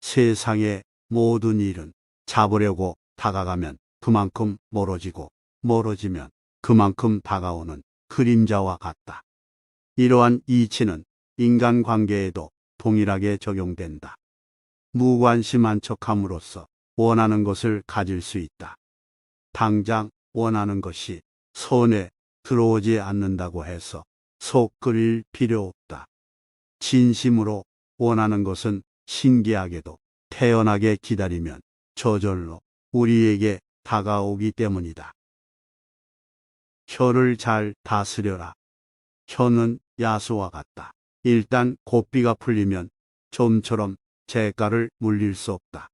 세상의 모든 일은 잡으려고 다가가면 그만큼 멀어지고 멀어지면 그만큼 다가오는 그림자와 같다. 이러한 이치는 인간관계에도 동일하게 적용된다. 무관심한 척함으로써 원하는 것을 가질 수 있다. 당장 원하는 것이 손에 들어오지 않는다고 해서 속 끓일 필요 없다. 진심으로 원하는 것은 신기하게도 태연하게 기다리면 저절로 우리에게 다가오기 때문이다. 혀를 잘 다스려라. 혀는 야수와 같다. 일단 고삐가 풀리면 좀처럼 잿가를 물릴 수 없다.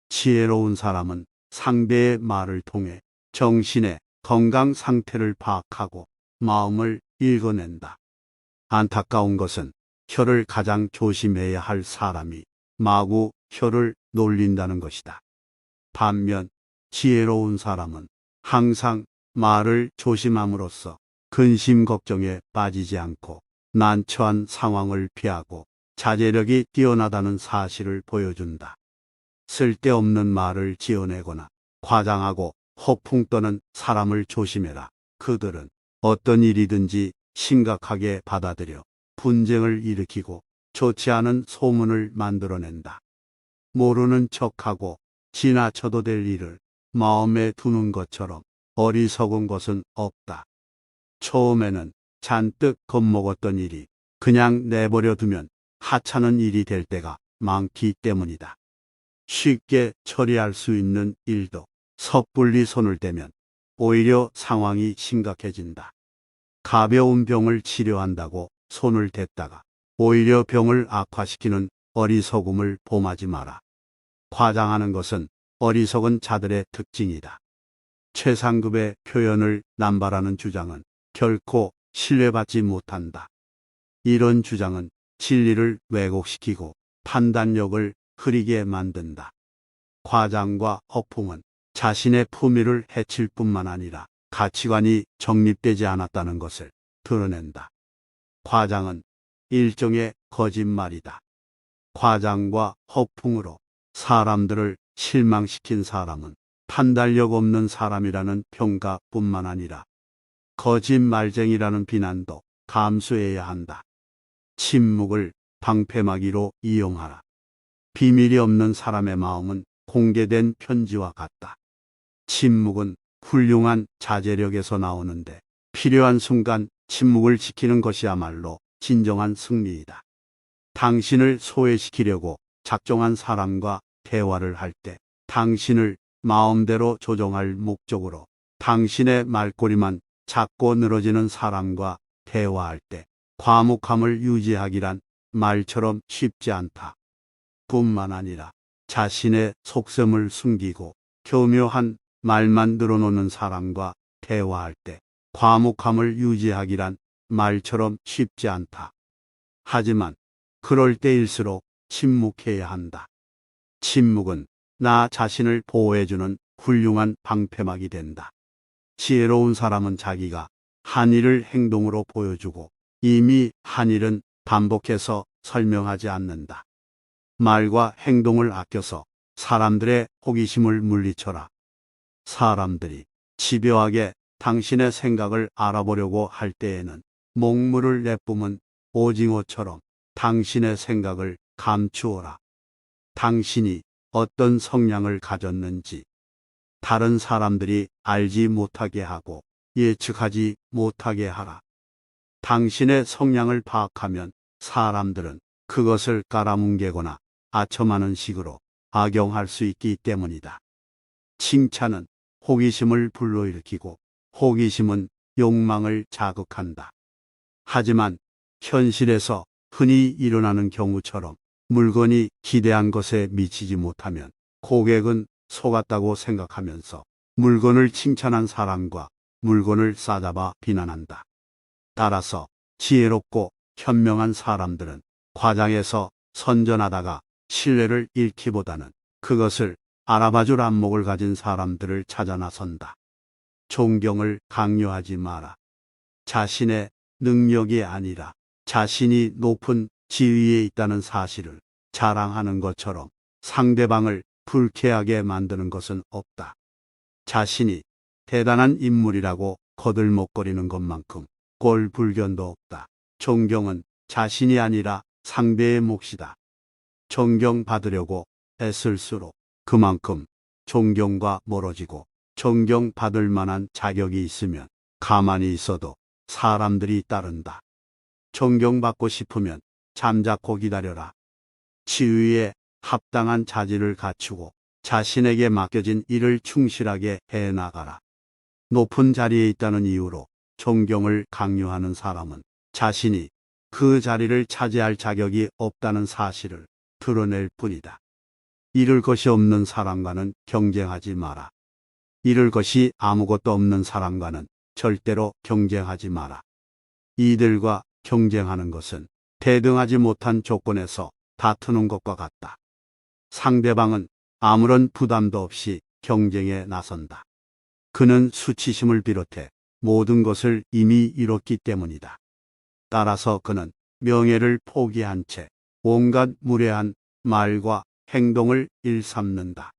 지혜로운 사람은 상대의 말을 통해 정신의 건강 상태를 파악하고 마음을 읽어낸다. 안타까운 것은 혀를 가장 조심해야 할 사람이 마구 혀를 놀린다는 것이다. 반면 지혜로운 사람은 항상 말을 조심함으로써 근심 걱정에 빠지지 않고 난처한 상황을 피하고 자제력이 뛰어나다는 사실을 보여준다. 쓸데없는 말을 지어내거나 과장하고 허풍 떠는 사람을 조심해라. 그들은 어떤 일이든지 심각하게 받아들여 분쟁을 일으키고 좋지 않은 소문을 만들어낸다. 모르는 척하고 지나쳐도 될 일을 마음에 두는 것처럼 어리석은 것은 없다. 처음에는 잔뜩 겁먹었던 일이 그냥 내버려 두면 하찮은 일이 될 때가 많기 때문이다. 쉽게 처리할 수 있는 일도 섣불리 손을 대면 오히려 상황이 심각해진다. 가벼운 병을 치료한다고 손을 댔다가 오히려 병을 악화시키는 어리석음을 범하지 마라. 과장하는 것은 어리석은 자들의 특징이다. 최상급의 표현을 남발하는 주장은 결코 신뢰받지 못한다. 이런 주장은 진리를 왜곡시키고 판단력을 흐리게 만든다. 과장과 허풍은 자신의 품위를 해칠 뿐만 아니라 가치관이 정립되지 않았다는 것을 드러낸다. 과장은 일종의 거짓말이다. 과장과 허풍으로 사람들을 실망시킨 사람은 판단력 없는 사람이라는 평가뿐만 아니라 거짓말쟁이라는 비난도 감수해야 한다. 침묵을 방패막이로 이용하라. 비밀이 없는 사람의 마음은 공개된 편지와 같다. 침묵은 훌륭한 자제력에서 나오는데 필요한 순간 침묵을 지키는 것이야말로 진정한 승리이다. 당신을 소외시키려고 작정한 사람과 대화를 할 때 당신을 마음대로 조종할 목적으로 당신의 말꼬리만 잡고 늘어지는 사람과 대화할 때 과묵함을 유지하기란 말처럼 쉽지 않다. 뿐만 아니라 자신의 속셈을 숨기고 교묘한 말만 늘어놓는 사람과 대화할 때 과묵함을 유지하기란 말처럼 쉽지 않다. 하지만 그럴 때일수록 침묵해야 한다. 침묵은 나 자신을 보호해주는 훌륭한 방패막이 된다. 지혜로운 사람은 자기가 한 일을 행동으로 보여주고 이미 한 일은 반복해서 설명하지 않는다. 말과 행동을 아껴서 사람들의 호기심을 물리쳐라. 사람들이 집요하게 당신의 생각을 알아보려고 할 때에는 목물을 내뿜은 오징어처럼 당신의 생각을 감추어라. 당신이 어떤 성향을 가졌는지 다른 사람들이 알지 못하게 하고 예측하지 못하게 하라. 당신의 성향을 파악하면 사람들은 그것을 깔아뭉개거나 아첨하는 식으로 악용할 수 있기 때문이다. 칭찬은 호기심을 불러일으키고 호기심은 욕망을 자극한다. 하지만 현실에서 흔히 일어나는 경우처럼 물건이 기대한 것에 미치지 못하면 고객은 속았다고 생각하면서 물건을 칭찬한 사람과 물건을 싸잡아 비난한다. 따라서 지혜롭고 현명한 사람들은 과장해서 선전하다가 신뢰를 잃기보다는 그것을 알아봐줄 안목을 가진 사람들을 찾아 나선다. 존경을 강요하지 마라. 자신의 능력이 아니라 자신이 높은 지위에 있다는 사실을 자랑하는 것처럼 상대방을 불쾌하게 만드는 것은 없다. 자신이 대단한 인물이라고 거들먹거리는 것만큼 꼴불견도 없다. 존경은 자신이 아니라 상대의 몫이다. 존경받으려고 애쓸수록 그만큼 존경과 멀어지고, 존경받을 만한 자격이 있으면 가만히 있어도 사람들이 따른다. 존경받고 싶으면 잠자코 기다려라. 지위에 합당한 자질을 갖추고 자신에게 맡겨진 일을 충실하게 해나가라. 높은 자리에 있다는 이유로 존경을 강요하는 사람은 자신이 그 자리를 차지할 자격이 없다는 사실을 드러낼 뿐이다. 잃을 것이 없는 사람과는 경쟁하지 마라. 잃을 것이 아무것도 없는 사람과는 절대로 경쟁하지 마라. 이들과 경쟁하는 것은 대등하지 못한 조건에서 다투는 것과 같다. 상대방은 아무런 부담도 없이 경쟁에 나선다. 그는 수치심을 비롯해 모든 것을 이미 이뤘기 때문이다. 따라서 그는 명예를 포기한 채 온갖 무례한 말과 행동을 일삼는다.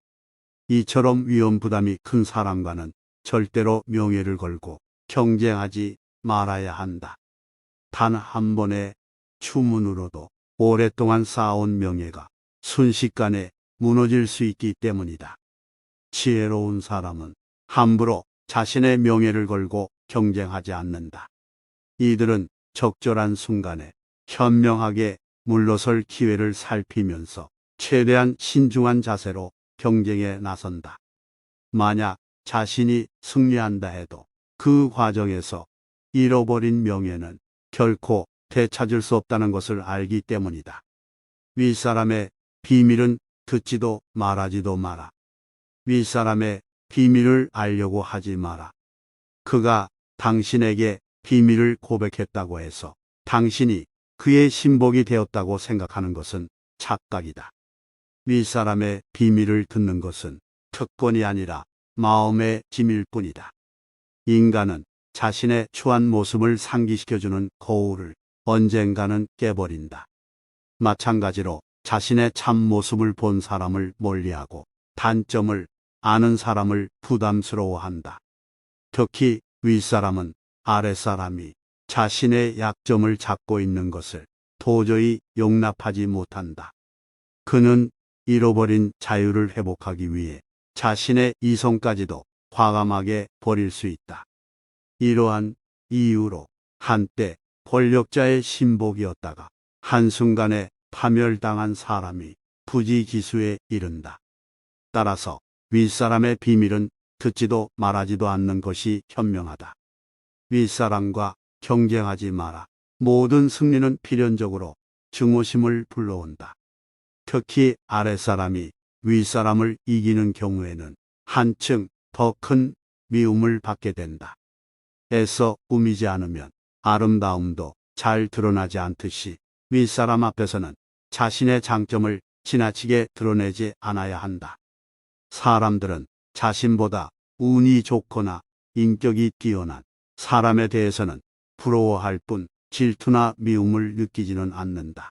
이처럼 위험 부담이 큰 사람과는 절대로 명예를 걸고 경쟁하지 말아야 한다. 단 한 번의 추문으로도 오랫동안 쌓아온 명예가 순식간에 무너질 수 있기 때문이다. 지혜로운 사람은 함부로 자신의 명예를 걸고 경쟁하지 않는다. 이들은 적절한 순간에 현명하게 물러설 기회를 살피면서 최대한 신중한 자세로 경쟁에 나선다. 만약 자신이 승리한다 해도 그 과정에서 잃어버린 명예는 결코 되찾을 수 없다는 것을 알기 때문이다. 윗사람의 비밀은 듣지도 말하지도 마라. 윗사람의 비밀을 알려고 하지 마라. 그가 당신에게 비밀을 고백했다고 해서 당신이 그의 신복이 되었다고 생각하는 것은 착각이다. 윗사람의 비밀을 듣는 것은 특권이 아니라 마음의 짐일 뿐이다. 인간은 자신의 추한 모습을 상기시켜주는 거울을 언젠가는 깨버린다. 마찬가지로 자신의 참 모습을 본 사람을 멀리하고 단점을 아는 사람을 부담스러워한다. 특히 윗사람은 아랫사람이 자신의 약점을 잡고 있는 것을 도저히 용납하지 못한다. 그는 잃어버린 자유를 회복하기 위해 자신의 이성까지도 과감하게 버릴 수 있다. 이러한 이유로 한때 권력자의 신복이었다가 한순간에 파멸당한 사람이 부지기수에 이른다. 따라서 윗사람의 비밀은 듣지도 말하지도 않는 것이 현명하다. 윗사람과 경쟁하지 마라. 모든 승리는 필연적으로 증오심을 불러온다. 특히 아랫사람이 윗사람을 이기는 경우에는 한층 더 큰 미움을 받게 된다. 애써 꾸미지 않으면 아름다움도 잘 드러나지 않듯이 윗사람 앞에서는 자신의 장점을 지나치게 드러내지 않아야 한다. 사람들은 자신보다 운이 좋거나 인격이 뛰어난 사람에 대해서는 부러워할 뿐 질투나 미움을 느끼지는 않는다.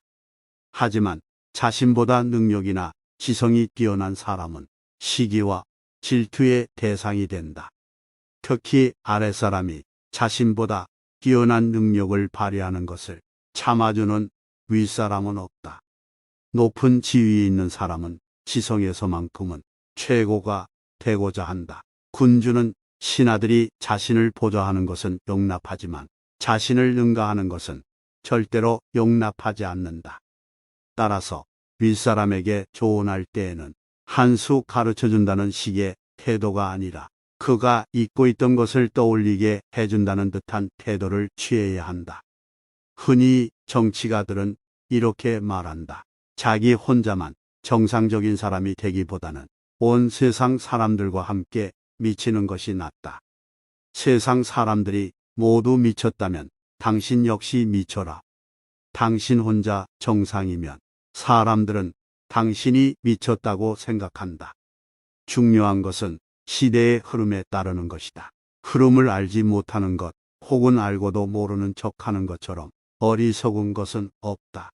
하지만 자신보다 능력이나 지성이 뛰어난 사람은 시기와 질투의 대상이 된다. 특히 아랫사람이 자신보다 뛰어난 능력을 발휘하는 것을 참아주는 윗사람은 없다. 높은 지위에 있는 사람은 지성에서만큼은 최고가 되고자 한다. 군주는 신하들이 자신을 보좌하는 것은 용납하지만 자신을 능가하는 것은 절대로 용납하지 않는다. 따라서 윗사람에게 조언할 때에는 한 수 가르쳐준다는 식의 태도가 아니라 그가 잊고 있던 것을 떠올리게 해준다는 듯한 태도를 취해야 한다. 흔히 정치가들은 이렇게 말한다. 자기 혼자만 정상적인 사람이 되기보다는 온 세상 사람들과 함께 미치는 것이 낫다. 세상 사람들이 모두 미쳤다면 당신 역시 미쳐라. 당신 혼자 정상이면 사람들은 당신이 미쳤다고 생각한다. 중요한 것은 시대의 흐름에 따르는 것이다. 흐름을 알지 못하는 것, 혹은 알고도 모르는 척하는 것처럼 어리석은 것은 없다.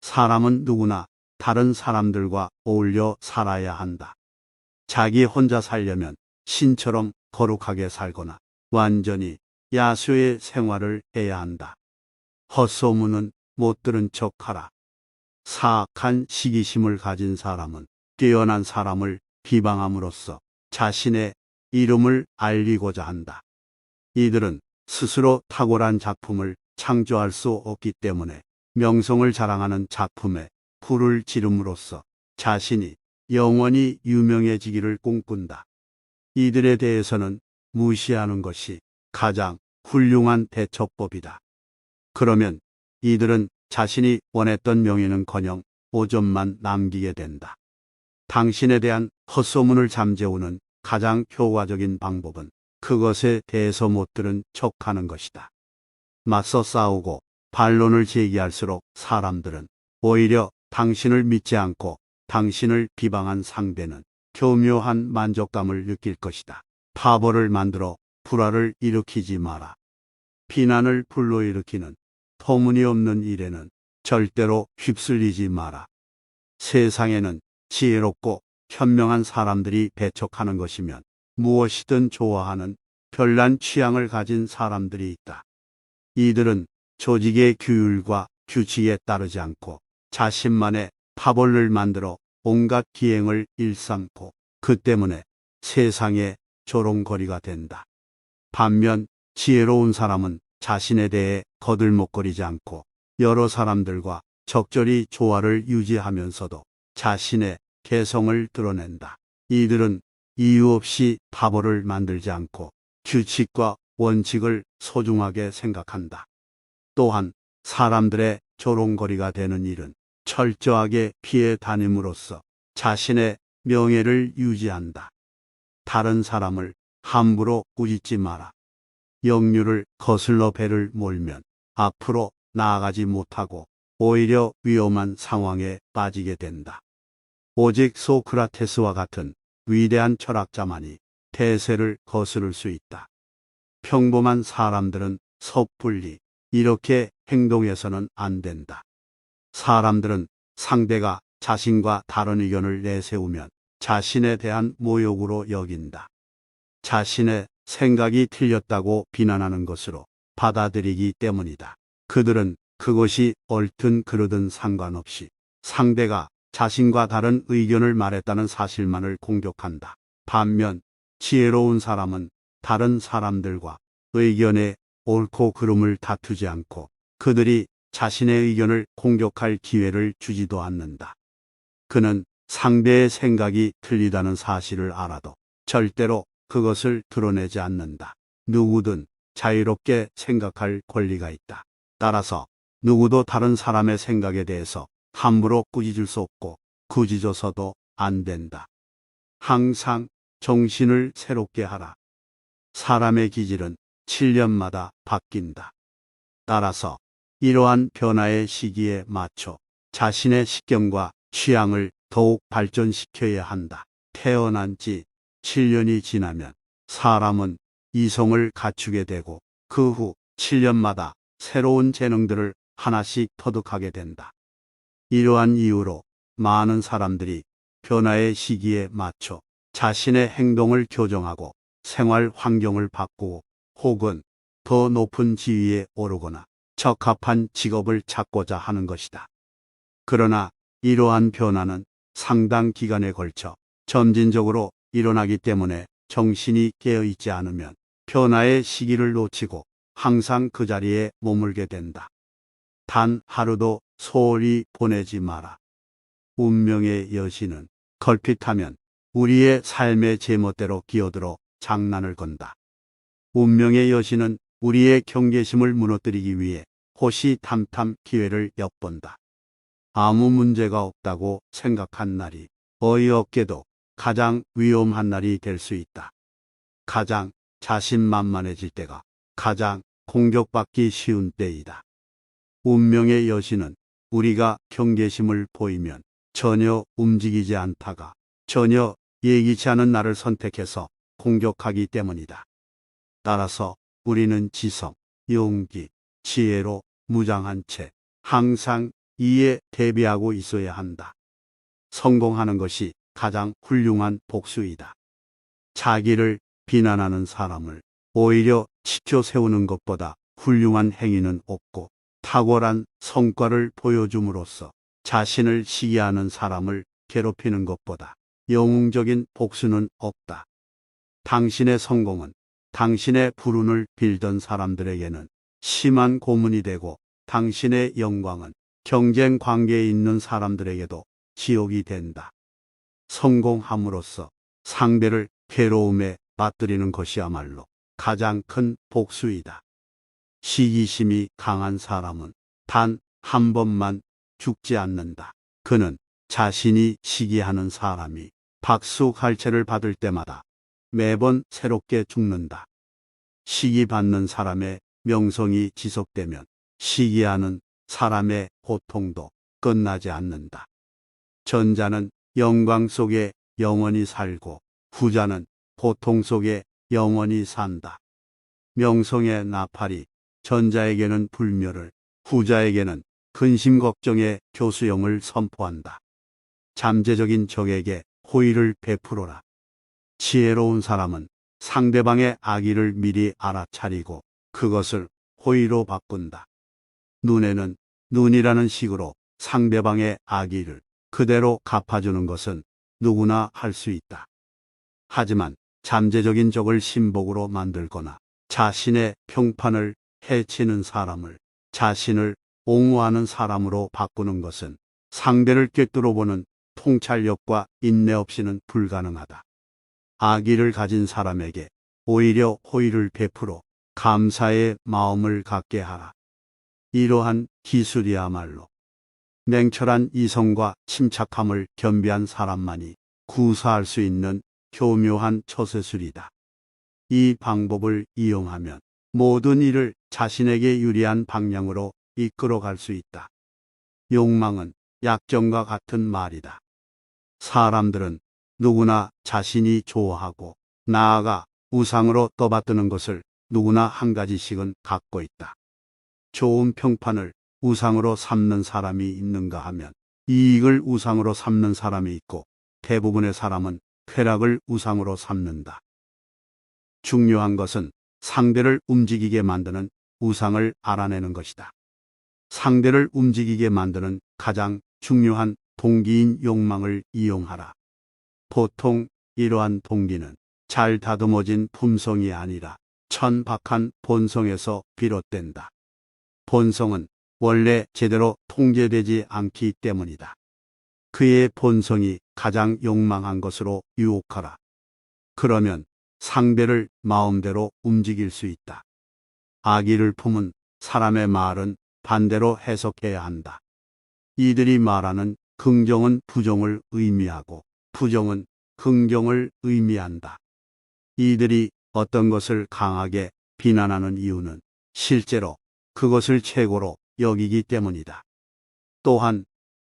사람은 누구나 다른 사람들과 어울려 살아야 한다. 자기 혼자 살려면 신처럼 거룩하게 살거나 완전히 야수의 생활을 해야 한다. 헛소문은 못 들은 척하라. 사악한 시기심을 가진 사람은 뛰어난 사람을 비방함으로써 자신의 이름을 알리고자 한다. 이들은 스스로 탁월한 작품을 창조할 수 없기 때문에 명성을 자랑하는 작품에 불을 지름으로써 자신이 영원히 유명해지기를 꿈꾼다. 이들에 대해서는 무시하는 것이 가장 훌륭한 대처법이다. 그러면 이들은 자신이 원했던 명예는커녕 오점만 남기게 된다. 당신에 대한 헛소문을 잠재우는 가장 효과적인 방법은 그것에 대해서 못 들은 척하는 것이다. 맞서 싸우고 반론을 제기할수록 사람들은 오히려 당신을 믿지 않고 당신을 비방한 상대는 교묘한 만족감을 느낄 것이다. 파벌을 만들어 불화를 일으키지 마라. 비난을 불러일으키는 터무니없는 일에는 절대로 휩쓸리지 마라. 세상에는 지혜롭고 현명한 사람들이 배척하는 것이면 무엇이든 좋아하는 별난 취향을 가진 사람들이 있다. 이들은 조직의 규율과 규칙에 따르지 않고 자신만의 파벌을 만들어 온갖 기행을 일삼고 그 때문에 세상에 조롱거리가 된다. 반면 지혜로운 사람은 자신에 대해 거들먹거리지 않고 여러 사람들과 적절히 조화를 유지하면서도 자신의 개성을 드러낸다. 이들은 이유 없이 파벌을 만들지 않고 규칙과 원칙을 소중하게 생각한다. 또한 사람들의 조롱거리가 되는 일은 철저하게 피해 다님으로써 자신의 명예를 유지한다. 다른 사람을 함부로 꾸짖지 마라. 역류를 거슬러 배를 몰면 앞으로 나아가지 못하고 오히려 위험한 상황에 빠지게 된다. 오직 소크라테스와 같은 위대한 철학자만이 대세를 거스를 수 있다. 평범한 사람들은 섣불리 이렇게 행동해서는 안 된다. 사람들은 상대가 자신과 다른 의견을 내세우면 자신에 대한 모욕으로 여긴다. 자신의 생각이 틀렸다고 비난하는 것으로 받아들이기 때문이다. 그들은 그것이 옳든 그르든 상관없이 상대가 자신과 다른 의견을 말했다는 사실만을 공격한다. 반면 지혜로운 사람은 다른 사람들과 의견의 옳고 그름을 다투지 않고 그들이 자신의 의견을 공격할 기회를 주지도 않는다. 그는 상대의 생각이 틀리다는 사실을 알아도 절대로 그것을 드러내지 않는다. 누구든 자유롭게 생각할 권리가 있다. 따라서 누구도 다른 사람의 생각에 대해서 함부로 꾸짖을 수 없고 꾸짖어서도 안 된다. 항상 정신을 새롭게 하라. 사람의 기질은 7년마다 바뀐다. 따라서 이러한 변화의 시기에 맞춰 자신의 식견과 취향을 더욱 발전시켜야 한다. 태어난 지 7년이 지나면 사람은 이성을 갖추게 되고 그 후 7년마다 새로운 재능들을 하나씩 터득하게 된다. 이러한 이유로 많은 사람들이 변화의 시기에 맞춰 자신의 행동을 교정하고 생활 환경을 바꾸고 혹은 더 높은 지위에 오르거나 적합한 직업을 찾고자 하는 것이다. 그러나 이러한 변화는 상당 기간에 걸쳐 점진적으로 일어나기 때문에 정신이 깨어있지 않으면 변화의 시기를 놓치고 항상 그 자리에 머물게 된다. 단 하루도 소홀히 보내지 마라. 운명의 여신은 걸핏하면 우리의 삶의 제멋대로 기어들어 장난을 건다. 운명의 여신은 우리의 경계심을 무너뜨리기 위해 호시탐탐 기회를 엿본다. 아무 문제가 없다고 생각한 날이 어이없게도 가장 위험한 날이 될 수 있다. 가장 자신만만해질 때가 가장 공격받기 쉬운 때이다. 운명의 여신은 우리가 경계심을 보이면 전혀 움직이지 않다가 전혀 예기치 않은 날을 선택해서 공격하기 때문이다. 따라서 우리는 지성, 용기, 지혜로 무장한 채 항상 이에 대비하고 있어야 한다. 성공하는 것이 가장 훌륭한 복수이다. 자기를 비난하는 사람을 오히려 치켜 세우는 것보다 훌륭한 행위는 없고, 탁월한 성과를 보여줌으로써 자신을 시기하는 사람을 괴롭히는 것보다 영웅적인 복수는 없다. 당신의 성공은 당신의 불운을 빌던 사람들에게는 심한 고문이 되고, 당신의 영광은 경쟁 관계에 있는 사람들에게도 지옥이 된다. 성공함으로써 상대를 괴로움에 빠뜨리는 것이야말로 가장 큰 복수이다. 시기심이 강한 사람은 단 한 번만 죽지 않는다. 그는 자신이 시기하는 사람이 박수갈채를 받을 때마다 매번 새롭게 죽는다. 시기받는 사람의 명성이 지속되면 시기하는 사람의 고통도 끝나지 않는다. 전자는 영광 속에 영원히 살고, 후자는 고통 속에 영원히 산다. 명성의 나팔이 전자에게는 불멸을, 후자에게는 근심 걱정의 교수형을 선포한다. 잠재적인 적에게 호의를 베풀어라. 지혜로운 사람은 상대방의 악의를 미리 알아차리고 그것을 호의로 바꾼다. 눈에는 눈이라는 식으로 상대방의 악의를 그대로 갚아주는 것은 누구나 할 수 있다. 하지만 잠재적인 적을 신복으로 만들거나 자신의 평판을 해치는 사람을 자신을 옹호하는 사람으로 바꾸는 것은 상대를 꿰뚫어보는 통찰력과 인내 없이는 불가능하다. 악의를 가진 사람에게 오히려 호의를 베풀어 감사의 마음을 갖게 하라. 이러한 기술이야말로 냉철한 이성과 침착함을 겸비한 사람만이 구사할 수 있는 교묘한 처세술이다. 이 방법을 이용하면 모든 일을 자신에게 유리한 방향으로 이끌어갈 수 있다. 욕망은 약점과 같은 말이다. 사람들은 누구나 자신이 좋아하고 나아가 우상으로 떠받드는 것을 누구나 한 가지씩은 갖고 있다. 좋은 평판을 우상으로 삼는 사람이 있는가 하면 이익을 우상으로 삼는 사람이 있고, 대부분의 사람은 쾌락을 우상으로 삼는다. 중요한 것은 상대를 움직이게 만드는 우상을 알아내는 것이다. 상대를 움직이게 만드는 가장 중요한 동기인 욕망을 이용하라. 보통 이러한 동기는 잘 다듬어진 품성이 아니라 천박한 본성에서 비롯된다. 본성은 원래 제대로 통제되지 않기 때문이다. 그의 본성이 가장 욕망한 것으로 유혹하라. 그러면 상대를 마음대로 움직일 수 있다. 악의를 품은 사람의 말은 반대로 해석해야 한다. 이들이 말하는 긍정은 부정을 의미하고 부정은 긍정을 의미한다. 이들이 어떤 것을 강하게 비난하는 이유는 실제로 그것을 최고로 여기기 때문이다. 또한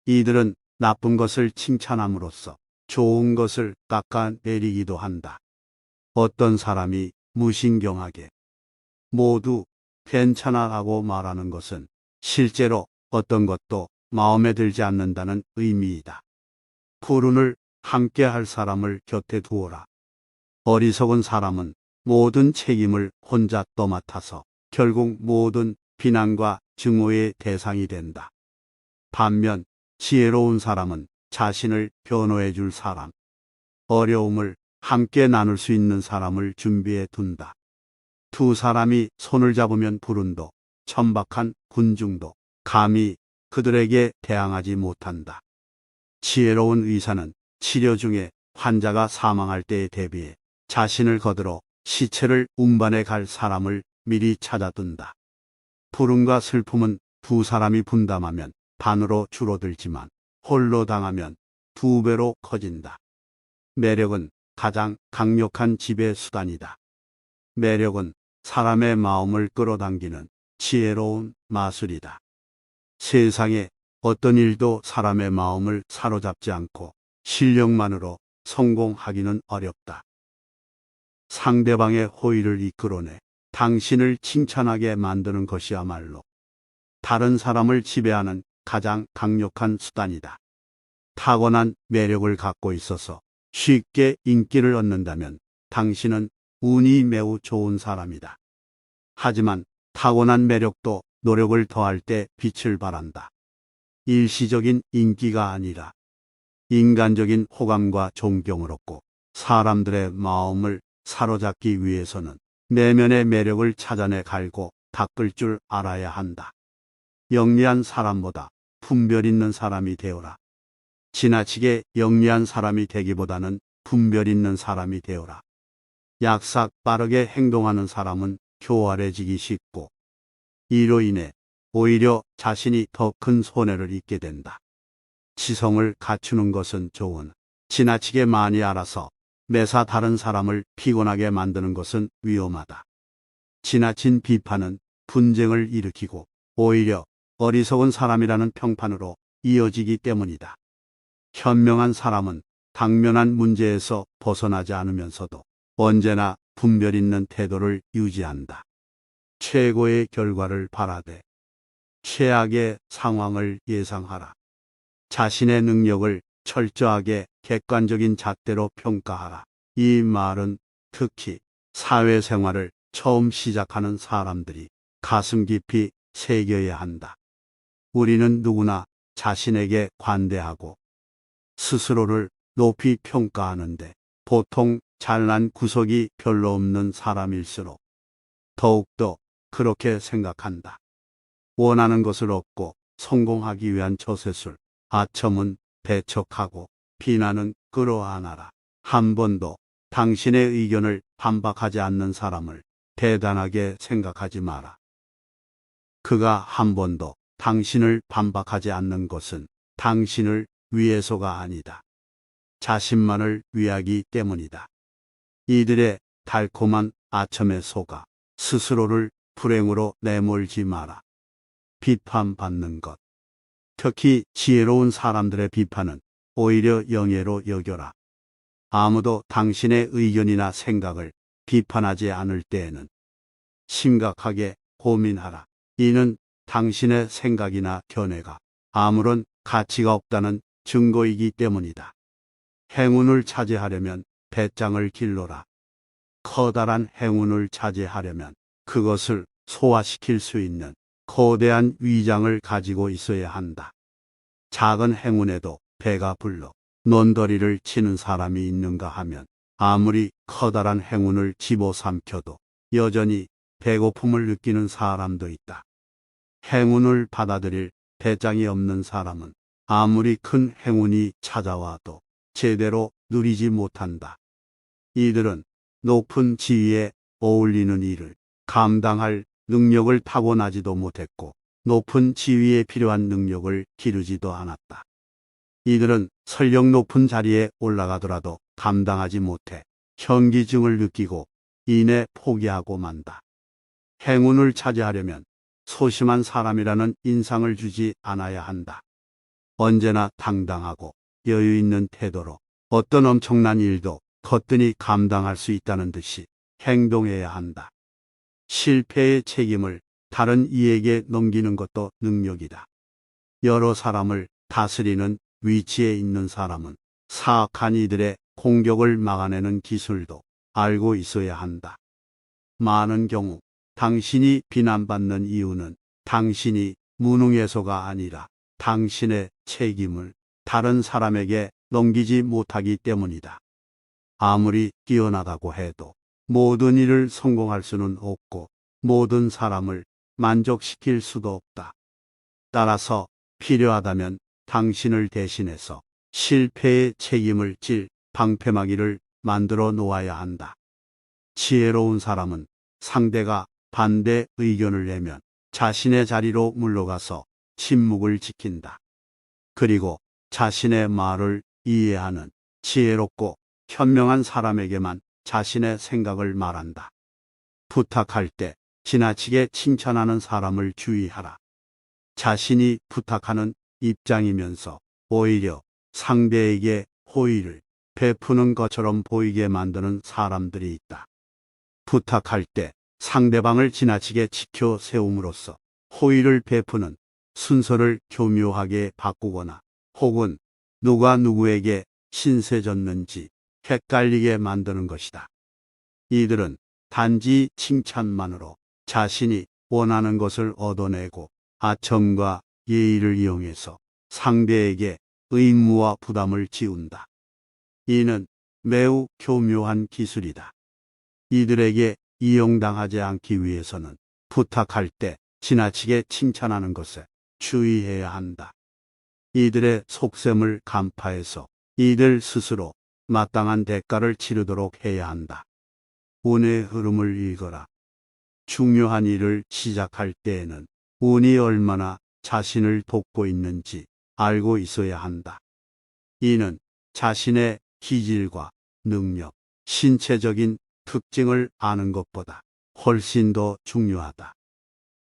이들은 나쁜 것을 칭찬함으로써 좋은 것을 깎아내리기도 한다. 어떤 사람이 무신경하게 모두 괜찮아 하고 말하는 것은 실제로 어떤 것도 마음에 들지 않는다는 의미이다. 불운을 함께 할 사람을 곁에 두어라. 어리석은 사람은 모든 책임을 혼자 떠맡아서 결국 모든 비난과 증오의 대상이 된다. 반면 지혜로운 사람은 자신을 변호해 줄 사람, 어려움을 함께 나눌 수 있는 사람을 준비해 둔다. 두 사람이 손을 잡으면 불운도 천박한 군중도 감히 그들에게 대항하지 못한다. 지혜로운 의사는 치료 중에 환자가 사망할 때에 대비해 자신을 거들어 시체를 운반해 갈 사람을 미리 찾아둔다. 불운과 슬픔은 두 사람이 분담하면 반으로 줄어들지만 홀로 당하면 두 배로 커진다. 매력은 가장 강력한 지배 수단이다. 매력은 사람의 마음을 끌어당기는 지혜로운 마술이다. 세상에 어떤 일도 사람의 마음을 사로잡지 않고 실력만으로 성공하기는 어렵다. 상대방의 호의를 이끌어내 당신을 칭찬하게 만드는 것이야말로 다른 사람을 지배하는 가장 강력한 수단이다. 타고난 매력을 갖고 있어서 쉽게 인기를 얻는다면 당신은 운이 매우 좋은 사람이다. 하지만 타고난 매력도 노력을 더할 때 빛을 발한다. 일시적인 인기가 아니라 인간적인 호감과 존경을 얻고 사람들의 마음을 사로잡기 위해서는 내면의 매력을 찾아내 갈고 닦을 줄 알아야 한다. 영리한 사람보다 분별 있는 사람이 되어라. 지나치게 영리한 사람이 되기보다는 분별 있는 사람이 되어라. 약삭 빠르게 행동하는 사람은 교활해지기 쉽고 이로 인해 오히려 자신이 더 큰 손해를 입게 된다. 지성을 갖추는 것은 좋으나 지나치게 많이 알아서 매사 다른 사람을 피곤하게 만드는 것은 위험하다. 지나친 비판은 분쟁을 일으키고 오히려 어리석은 사람이라는 평판으로 이어지기 때문이다. 현명한 사람은 당면한 문제에서 벗어나지 않으면서도 언제나 분별 있는 태도를 유지한다. 최고의 결과를 바라되 최악의 상황을 예상하라. 자신의 능력을 철저하게 객관적인 잣대로 평가하라. 이 말은 특히 사회생활을 처음 시작하는 사람들이 가슴 깊이 새겨야 한다. 우리는 누구나 자신에게 관대하고 스스로를 높이 평가하는데 보통 잘난 구석이 별로 없는 사람일수록 더욱더 그렇게 생각한다. 원하는 것을 얻고 성공하기 위한 처세술, 아첨은 배척하고 비난은 끌어안아라. 한 번도 당신의 의견을 반박하지 않는 사람을 대단하게 생각하지 마라. 그가 한 번도 당신을 반박하지 않는 것은 당신을 위해서가 아니다. 자신만을 위하기 때문이다. 이들의 달콤한 아첨에 속아 스스로를 불행으로 내몰지 마라. 비판받는 것. 특히 지혜로운 사람들의 비판은 오히려 영예로 여겨라. 아무도 당신의 의견이나 생각을 비판하지 않을 때에는 심각하게 고민하라. 이는 당신의 생각이나 견해가 아무런 가치가 없다는 증거이기 때문이다. 행운을 차지하려면 배짱을 길러라. 커다란 행운을 차지하려면 그것을 소화시킬 수 있는 거대한 위장을 가지고 있어야 한다. 작은 행운에도 배가 불러 논더리를 치는 사람이 있는가 하면 아무리 커다란 행운을 집어삼켜도 여전히 배고픔을 느끼는 사람도 있다. 행운을 받아들일 배짱이 없는 사람은 아무리 큰 행운이 찾아와도 제대로 누리지 못한다. 이들은 높은 지위에 어울리는 일을 감당할 능력을 타고나지도 못했고 높은 지위에 필요한 능력을 기르지도 않았다. 이들은 설령 높은 자리에 올라가더라도 감당하지 못해 현기증을 느끼고 이내 포기하고 만다. 행운을 차지하려면 소심한 사람이라는 인상을 주지 않아야 한다. 언제나 당당하고 여유 있는 태도로 어떤 엄청난 일도 거뜬히 감당할 수 있다는 듯이 행동해야 한다. 실패의 책임을 다른 이에게 넘기는 것도 능력이다. 여러 사람을 다스리는 위치에 있는 사람은 사악한 이들의 공격을 막아내는 기술도 알고 있어야 한다. 많은 경우 당신이 비난받는 이유는 당신이 무능해서가 아니라 당신의 책임을 다른 사람에게 넘기지 못하기 때문이다. 아무리 뛰어나다고 해도 모든 일을 성공할 수는 없고 모든 사람을 만족시킬 수도 없다. 따라서 필요하다면 당신을 대신해서 실패의 책임을 질 방패막이를 만들어 놓아야 한다. 지혜로운 사람은 상대가 반대 의견을 내면 자신의 자리로 물러가서 침묵을 지킨다. 그리고 자신의 말을 이해하는 지혜롭고 현명한 사람에게만 자신의 생각을 말한다. 부탁할 때 지나치게 칭찬하는 사람을 주의하라. 자신이 부탁하는 입장이면서 오히려 상대에게 호의를 베푸는 것처럼 보이게 만드는 사람들이 있다. 부탁할 때 상대방을 지나치게 지켜 세움으로써 호의를 베푸는 순서를 교묘하게 바꾸거나 혹은 누가 누구에게 신세졌는지 헷갈리게 만드는 것이다. 이들은 단지 칭찬만으로 자신이 원하는 것을 얻어내고 아첨과 예의를 이용해서 상대에게 의무와 부담을 지운다. 이는 매우 교묘한 기술이다. 이들에게 이용당하지 않기 위해서는 부탁할 때 지나치게 칭찬하는 것에 주의해야 한다. 이들의 속셈을 간파해서 이들 스스로 마땅한 대가를 치르도록 해야 한다. 운의 흐름을 읽어라. 중요한 일을 시작할 때에는 운이 얼마나 자신을 돕고 있는지 알고 있어야 한다. 이는 자신의 기질과 능력, 신체적인 특징을 아는 것보다 훨씬 더 중요하다.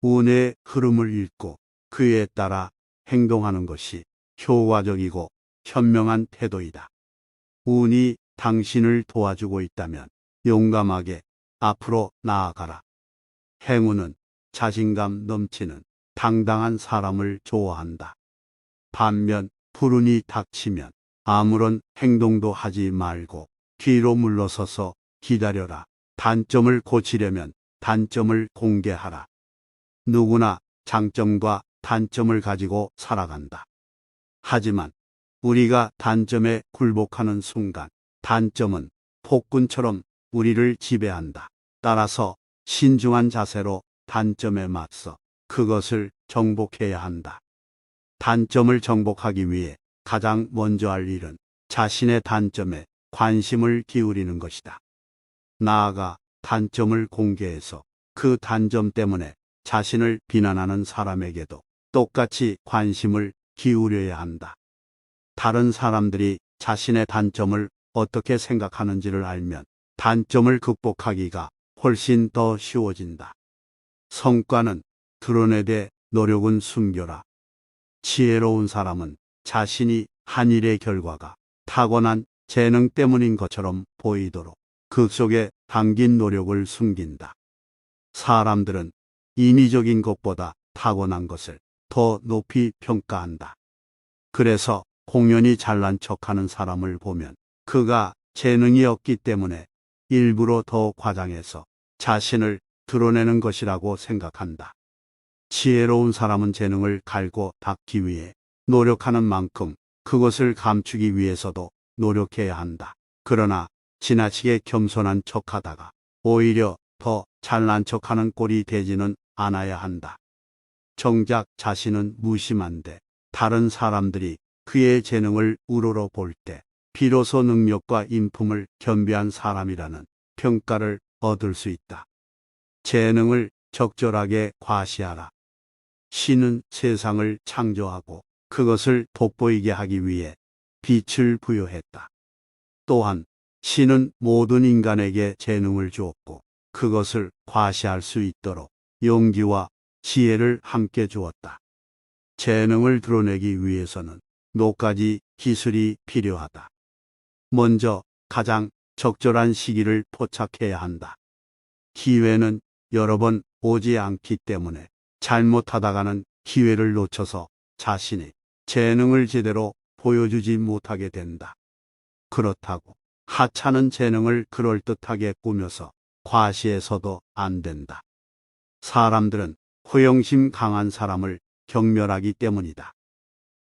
운의 흐름을 읽고 그에 따라 행동하는 것이 효과적이고 현명한 태도이다. 운이 당신을 도와주고 있다면 용감하게 앞으로 나아가라. 행운은 자신감 넘치는 당당한 사람을 좋아한다. 반면 불운이 닥치면 아무런 행동도 하지 말고 뒤로 물러서서 기다려라. 단점을 고치려면 단점을 공개하라. 누구나 장점과 단점을 가지고 살아간다. 하지만 우리가 단점에 굴복하는 순간 단점은 폭군처럼 우리를 지배한다. 따라서 신중한 자세로 단점에 맞서 그것을 정복해야 한다. 단점을 정복하기 위해 가장 먼저 할 일은 자신의 단점에 관심을 기울이는 것이다. 나아가 단점을 공개해서 그 단점 때문에 자신을 비난하는 사람에게도 똑같이 관심을 기울여야 한다. 다른 사람들이 자신의 단점을 어떻게 생각하는지를 알면 단점을 극복하기가 훨씬 더 쉬워진다. 성과는 드러내되 노력은 숨겨라. 지혜로운 사람은 자신이 한 일의 결과가 타고난 재능 때문인 것처럼 보이도록 그 속에 담긴 노력을 숨긴다. 사람들은 인위적인 것보다 타고난 것을 더 높이 평가한다. 그래서 공연히 잘난 척하는 사람을 보면 그가 재능이 없기 때문에 일부러 더 과장해서 자신을 드러내는 것이라고 생각한다. 지혜로운 사람은 재능을 갈고 닦기 위해 노력하는 만큼 그것을 감추기 위해서도 노력해야 한다. 그러나 지나치게 겸손한 척하다가 오히려 더 잘난 척하는 꼴이 되지는 않아야 한다. 정작 자신은 무심한데 다른 사람들이 그의 재능을 우러러 볼 때 비로소 능력과 인품을 겸비한 사람이라는 평가를 얻을 수 있다. 재능을 적절하게 과시하라. 신은 세상을 창조하고 그것을 돋보이게 하기 위해 빛을 부여했다. 또한 신은 모든 인간에게 재능을 주었고 그것을 과시할 수 있도록 용기와 지혜를 함께 주었다. 재능을 드러내기 위해서는 몇 가지 기술이 필요하다. 먼저 가장 적절한 시기를 포착해야 한다. 기회는 여러 번 오지 않기 때문에 잘못하다가는 기회를 놓쳐서 자신의 재능을 제대로 보여주지 못하게 된다. 그렇다고 하찮은 재능을 그럴듯하게 꾸며서 과시해서도 안 된다. 사람들은 허영심 강한 사람을 경멸하기 때문이다.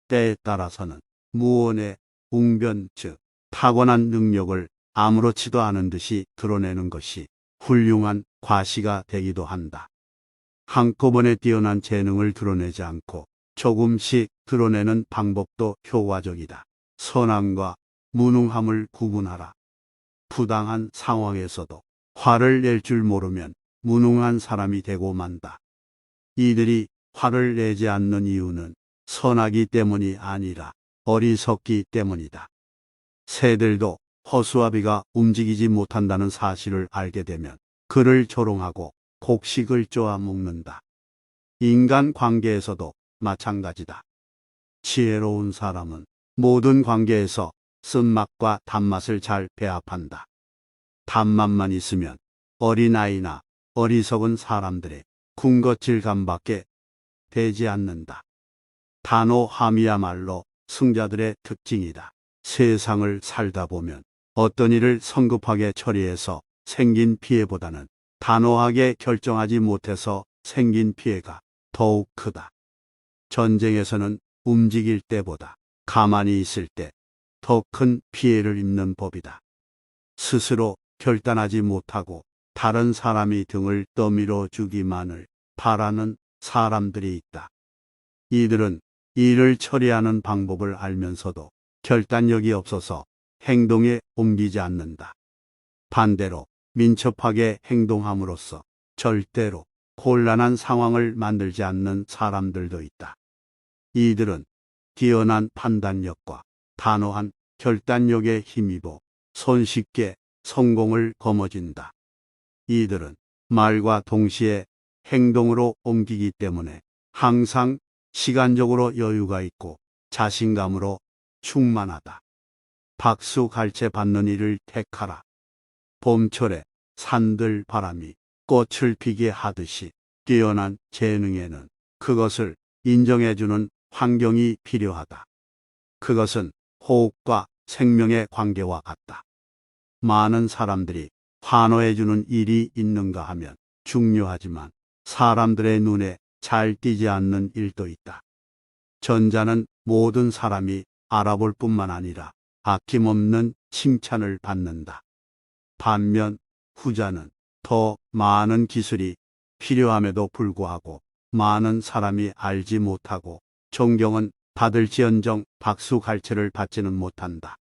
때에 따라서는 무언의 웅변 즉 타고난 능력을 아무렇지도 않은 듯이 드러내는 것이 훌륭한 과시가 되기도 한다. 한꺼번에 뛰어난 재능을 드러내지 않고 조금씩 드러내는 방법도 효과적이다. 선함과 무능함을 구분하라. 부당한 상황에서도 화를 낼 줄 모르면 무능한 사람이 되고 만다. 이들이 화를 내지 않는 이유는 선하기 때문이 아니라 어리석기 때문이다. 새들도 허수아비가 움직이지 못한다는 사실을 알게 되면 그를 조롱하고 곡식을 쪼아 먹는다. 인간 관계에서도 마찬가지다. 지혜로운 사람은 모든 관계에서 쓴맛과 단맛을 잘 배합한다. 단맛만 있으면 어린아이나 어리석은 사람들의 군것질감밖에 되지 않는다. 단호함이야말로 승자들의 특징이다. 세상을 살다 보면 어떤 일을 성급하게 처리해서 생긴 피해보다는 단호하게 결정하지 못해서 생긴 피해가 더욱 크다. 전쟁에서는 움직일 때보다 가만히 있을 때 더 큰 피해를 입는 법이다. 스스로 결단하지 못하고 다른 사람이 등을 떠밀어 주기만을 바라는 사람들이 있다. 이들은 일을 처리하는 방법을 알면서도 결단력이 없어서 행동에 옮기지 않는다. 반대로 민첩하게 행동함으로써 절대로 곤란한 상황을 만들지 않는 사람들도 있다. 이들은 뛰어난 판단력과 단호한 결단력에 힘입어 손쉽게 성공을 거머쥔다. 이들은 말과 동시에 행동으로 옮기기 때문에 항상 시간적으로 여유가 있고 자신감으로 충만하다. 박수갈채 받는 일을 택하라. 봄철에 산들 바람이 꽃을 피게 하듯이 뛰어난 재능에는 그것을 인정해주는 환경이 필요하다. 그것은 호흡과 생명의 관계와 같다. 많은 사람들이 환호해주는 일이 있는가 하면 중요하지만 사람들의 눈에 잘 띄지 않는 일도 있다. 전자는 모든 사람이 알아볼 뿐만 아니라 아낌없는 칭찬을 받는다. 반면 후자는 더 많은 기술이 필요함에도 불구하고 많은 사람이 알지 못하고 존경은 받을지언정 박수갈채를 받지는 못한다.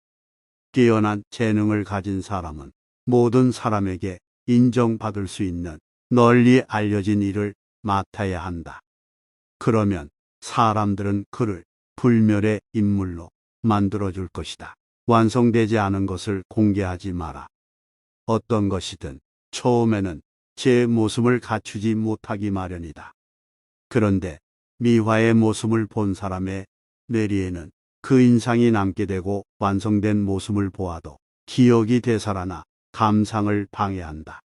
뛰어난 재능을 가진 사람은 모든 사람에게 인정받을 수 있는 널리 알려진 일을 맡아야 한다. 그러면 사람들은 그를 불멸의 인물로 만들어줄 것이다. 완성되지 않은 것을 공개하지 마라. 어떤 것이든 처음에는 제 모습을 갖추지 못하기 마련이다. 그런데 미화의 모습을 본 사람의 뇌리에는 그 인상이 남게 되고 완성된 모습을 보아도 기억이 되살아나 감상을 방해한다.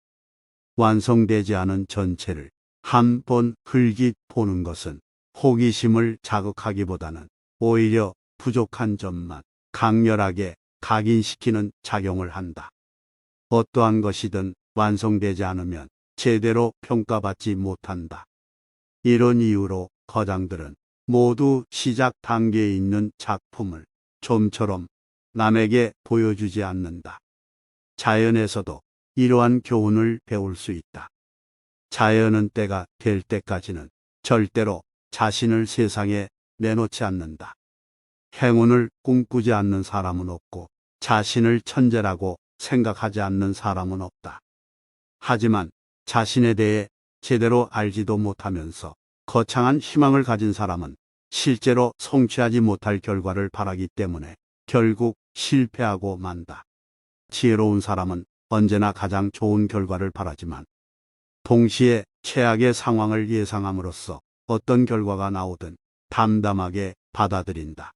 완성되지 않은 전체를 한 번 흘깃 보는 것은 호기심을 자극하기보다는 오히려 부족한 점만 강렬하게 각인시키는 작용을 한다. 어떠한 것이든 완성되지 않으면 제대로 평가받지 못한다. 이런 이유로 거장들은 모두 시작 단계에 있는 작품을 좀처럼 남에게 보여주지 않는다. 자연에서도 이러한 교훈을 배울 수 있다. 자연은 때가 될 때까지는 절대로 자신을 세상에 내놓지 않는다. 행운을 꿈꾸지 않는 사람은 없고 자신을 천재라고 생각하지 않는 사람은 없다. 하지만 자신에 대해 제대로 알지도 못하면서 거창한 희망을 가진 사람은 실제로 성취하지 못할 결과를 바라기 때문에 결국 실패하고 만다. 지혜로운 사람은 언제나 가장 좋은 결과를 바라지만 동시에 최악의 상황을 예상함으로써 어떤 결과가 나오든 담담하게 받아들인다.